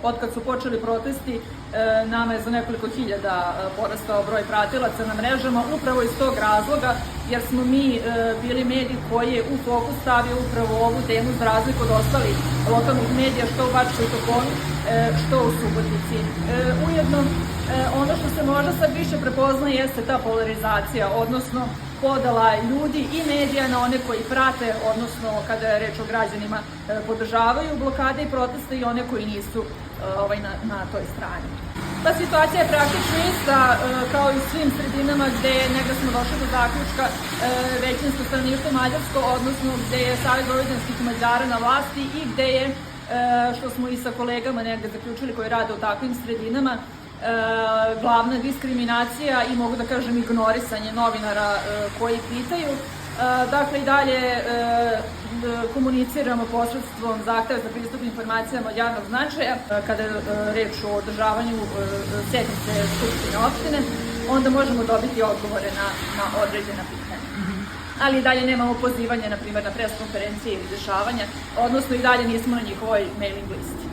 Otkad su počeli protesti, nama je za nekoliko hiljada porastao broj pratilaca na mrežama, upravo iz tog razloga, jer smo mi bili mediji koji je u fokus stavio upravo ovu temu, za razliku od ostalih lokalnih medija, što u Bačkoj Topoli, što u Subotici. Ujedno, ono što se možda sad više prepoznaje jeste ta polarizacija, odnosno podela ljudi i medija na one koji prate, odnosno kada je reč o građanima, podržavaju blokade i proteste, i one koji nisu na toj strani. Ta situacija je praktično ista kao i u svim sredinama gde negde smo došli do zaključka većinsko stanovništvo mađarsko, odnosno gde je Savez vojvođanskih Mađara na vlasti i gde je, što smo i sa kolegama negde zaključili koji rade u takvim sredinama, glavna diskriminacija i, mogu da kažem, ignorisanje novinara koji pitaju. Dakle, i dalje komuniciramo posredstvom zahteva za pristup informacijama od javnog značaja. Kada je reč o održavanju sednice Skupštine opštine, onda možemo dobiti odgovore na određena pitanja. Ali i dalje nemamo pozivanje, na primjer, na pres konferencije ili dešavanja, odnosno i dalje nismo na njihovoj mailing listi.